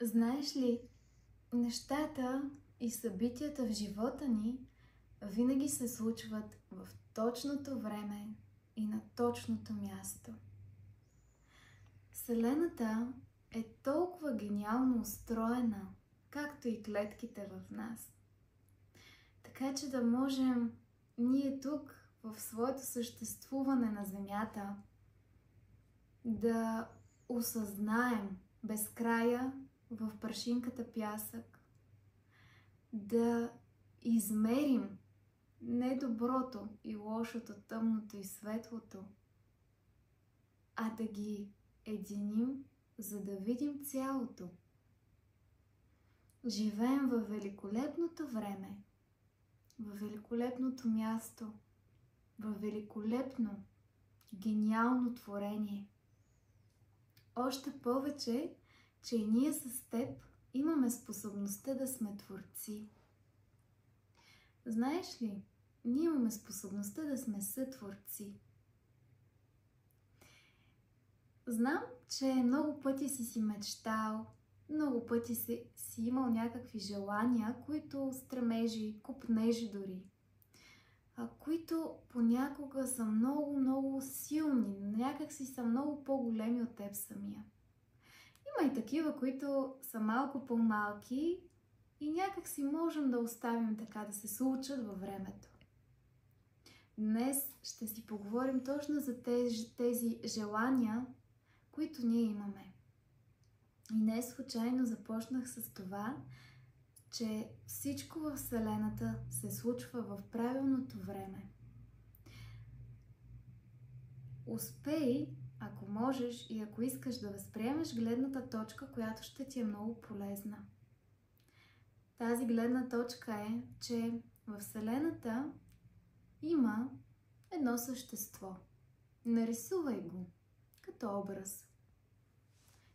Знаеш ли, нещата и събитията в живота ни винаги се случват в точното време и на точното място. Вселената е толкова гениално устроена, както и клетките в нас. Така че да можем ние тук, в своето съществуване на Земята, да осъзнаем безкрая в прашинката пясък, да измерим не доброто и лошото, тъмното и светлото, а да ги единим, за да видим цялото. Живеем във великолепното време, във великолепното място, във великолепно, гениално творение. Още повече, че и ние с теб имаме способността да сме творци. Знаеш ли, ние имаме способността да сме сътворци. Знам, че много пъти си мечтал, много пъти си имал някакви желания, които стремежи, копнежи дори, които понякога са много силни, някак си са много по-големи от теб самия. Има и такива, които са малко по-малки и някак си можем да оставим така да се случат във времето. Днес ще си поговорим точно за тези желания, които ние имаме. И не случайно започнах с това, че всичко във Вселената се случва в правилното време. Успей, ако можеш и ако искаш да възприемеш гледната точка, която ще ти е много полезна. Тази гледна точка е, че във Вселената има едно същество. Нарисувай го като образ.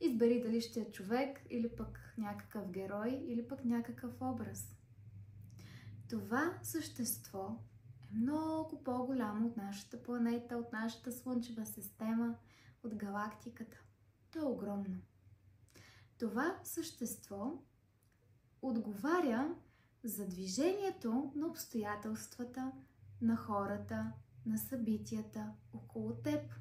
Избери дали ще е човек, или пък някакъв герой, или пък някакъв образ. Това същество е много по-голямо от нашата планета, от нашата Слънчева система, от галактиката. То е огромно. Това същество отговаря за движението на обстоятелствата, на хората, на събитията около теб.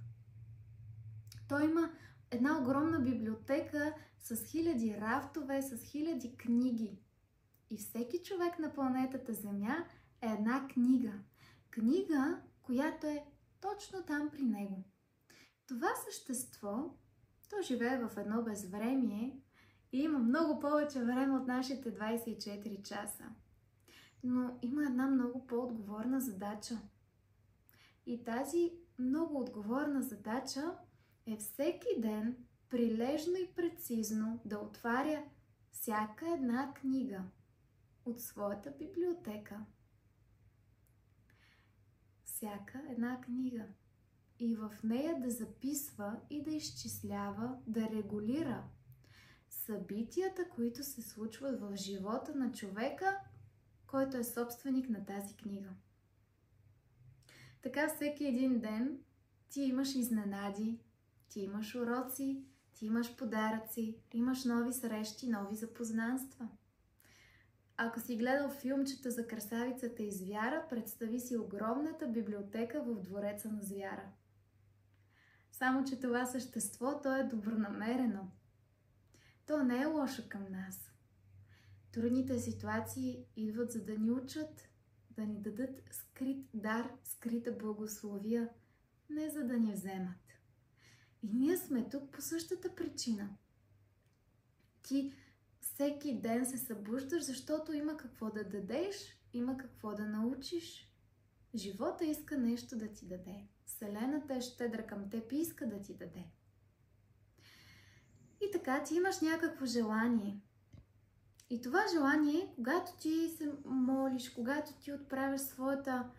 Той има една огромна библиотека с хиляди рафтове, с хиляди книги. И всеки човек на планетата Земя е една книга. Книга, която е точно там при него. Това същество, то живее в едно безвремие и има много повече време от нашите 24 часа. Но има една много по-отговорна задача. И тази много отговорна задача е всеки ден прилежно и прецизно да отваря всяка една книга от своята библиотека. Всяка една книга. И в нея да записва и да изчислява, да регулира събитията, които се случват в живота на човека, който е собственик на тази книга. Така всеки един ден ти имаш изненади, ти имаш уроци, ти имаш подаръци, имаш нови срещи, нови запознанства. Ако си гледал филмчета за красавицата и звяра, представи си огромната библиотека в двореца на звяра. Само че това същество, то е добронамерено. То не е лошо към нас. Трудните ситуации идват за да ни учат, да ни дадат скрит дар, скрита благословия, не за да ни вземат. И ние сме тук по същата причина. Ти всеки ден се събуждаш, защото има какво да дадеш, има какво да научиш. Живота иска нещо да ти даде. Вселената е щедра към теб и иска да ти даде. И така ти имаш някакво желание. И това желание, когато ти се молиш, когато ти отправяш своята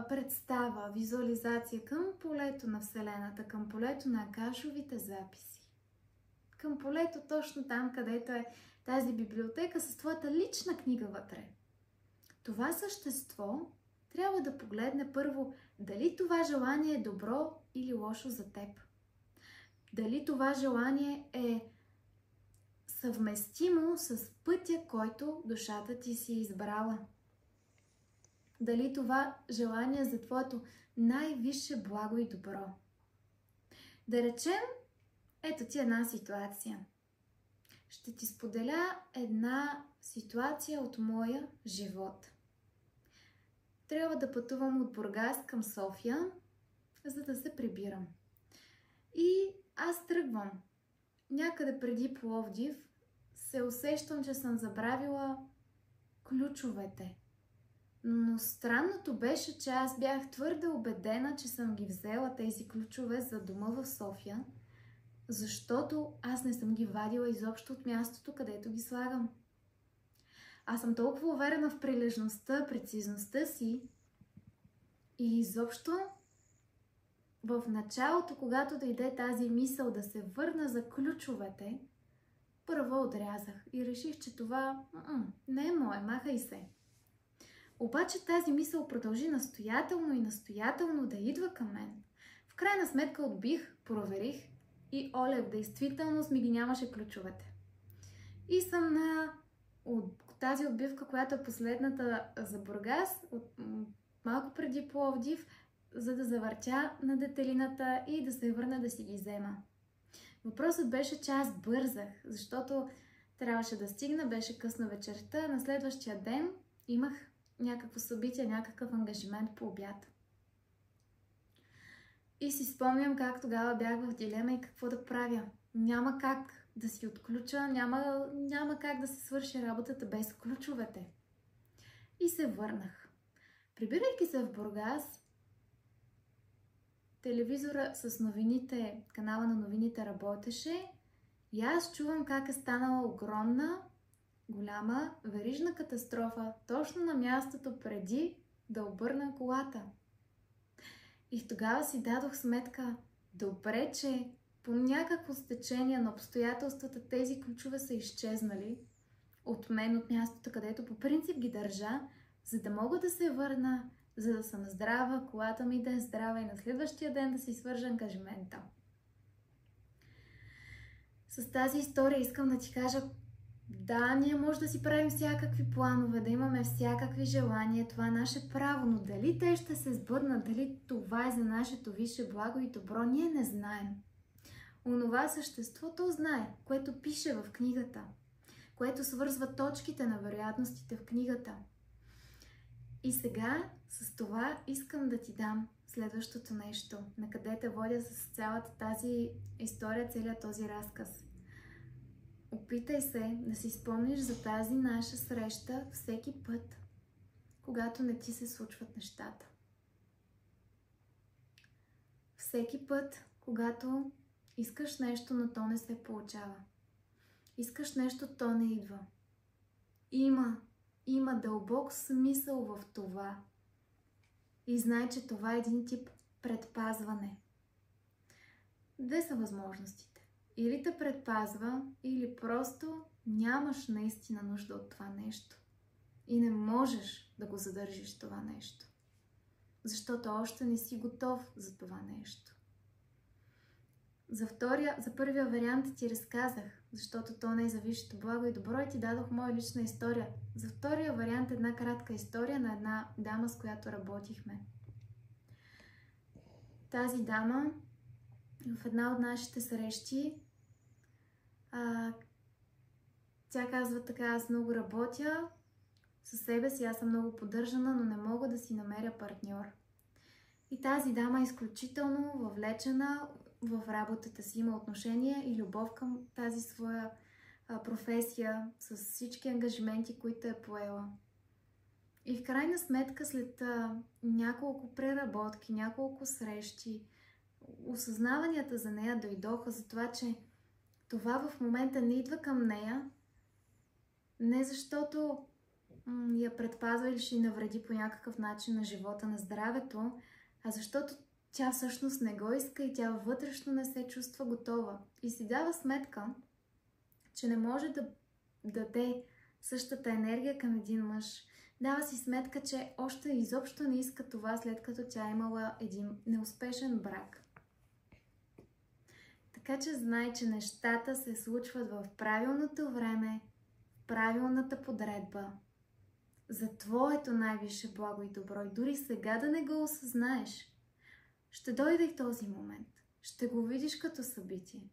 представа, визуализация към полето на Вселената, към полето на акашовите записи, към полето точно там, където е тази библиотека с твоята лична книга вътре. Това същество трябва да погледне първо дали това желание е добро или лошо за теб. Дали това желание е съвместимо с пътя, който душата ти си избрала. Дали това желание за твоето най-висше благо и добро. Да речем, ето ти една ситуация. Ще ти споделя една ситуация от моя живот. Трябва да пътувам от Бургас към София, за да се прибирам. И аз тръгвам. Някъде преди Пловдив се усещам, че съм забравила ключовете. Но странното беше, че аз бях твърде убедена, че съм ги взела тези ключове за дома в София, защото аз не съм ги вадила изобщо от мястото, където ги слагам. Аз съм толкова уверена в прилежността, прецизността си и изобщо в началото, когато дойде тази мисъл да се върна за ключовете, първо отрязах и реших, че това не е мое, махай се. Обаче тази мисъл продължи настоятелно и настоятелно да идва към мен. В крайна сметка отбих, проверих и оле, в действителност ми ги нямаше ключовете. И съм на тази отбивка, която е последната за Бургас, малко преди Пловдив, за да завъртя на детелината и да се върна да си ги взема. Въпросът беше, че аз бързах, защото трябваше да стигна, беше късно вечерта, на следващия ден имах някакво събитие, някакъв ангажимент по обяд. И си спомням как тогава бях в дилема и какво да правя. Няма как да си отключа, няма как да се свърши работата без ключовете. И се върнах. Прибирайки се в Бургас, телевизора с новините, канала на новините работеше и аз чувам как е станала огромна, голяма верижна катастрофа точно на мястото преди да обърна колата. И тогава си дадох сметка, добре, че по някакво стечение на обстоятелствата тези ключове са изчезнали от мен, от мястото, където по принцип ги държа, за да мога да се върна, за да съм здрава, колата ми да е здрава и на следващия ден да си свържа ангажимента. С тази история искам да ти кажа, да, ние може да си правим всякакви планове, да имаме всякакви желания, това е наше право, но дали те ще се сбъднат, дали това е за нашето висше благо и добро, ние не знаем. Онова същество то знае, което пише в книгата, което свързва точките на вероятностите в книгата. И сега с това искам да ти дам следващото нещо, на къде те водя с цялата тази история, целият този разказ. Опитай се да си спомниш за тази наша среща всеки път, когато не ти се случват нещата. Всеки път, когато искаш нещо, но то не се получава. Искаш нещо, то не идва. Има дълбок смисъл в това. И знай, че това е един тип предпазване. Две са възможностите. Или те предпазва, или просто нямаш наистина нужда от това нещо. И не можеш да го задържиш това нещо. Защото още не си готов за това нещо. За първия вариант ти разказах, защото то не е за висшето благо и добро и ти дадох моя лична история. За втория вариант една кратка история на една дама, с която работихме. Тази дама в една от нашите срещи тя казва така, аз много работя със себе си, аз съм много поддържана, но не мога да си намеря партньор. И тази дама е изключително въвлечена в работата си, има отношение и любов към тази своя професия, с всички ангажименти, които е поела. И в крайна сметка, след няколко преработки, няколко срещи, осъзнаванията за нея дойдоха за това, че това в момента не идва към нея, не защото я предпазва или ще навреди по някакъв начин на живота, на здравето, а защото тя всъщност не го иска и тя вътрешно не се чувства готова. И си дава сметка, че не може да даде същата енергия към един мъж. Дава си сметка, че още изобщо не иска това, след като тя е имала един неуспешен брак. Така че знай, че нещата се случват в правилното време, в правилната подредба, за твоето най-висше благо и добро. И дори сега да не го осъзнаеш, ще дойде и този момент. Ще го видиш като събитие.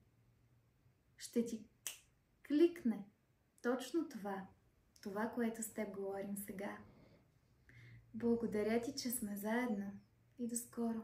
Ще ти кликне точно това, което с теб говорим сега. Благодаря ти, че сме заедно и до скоро!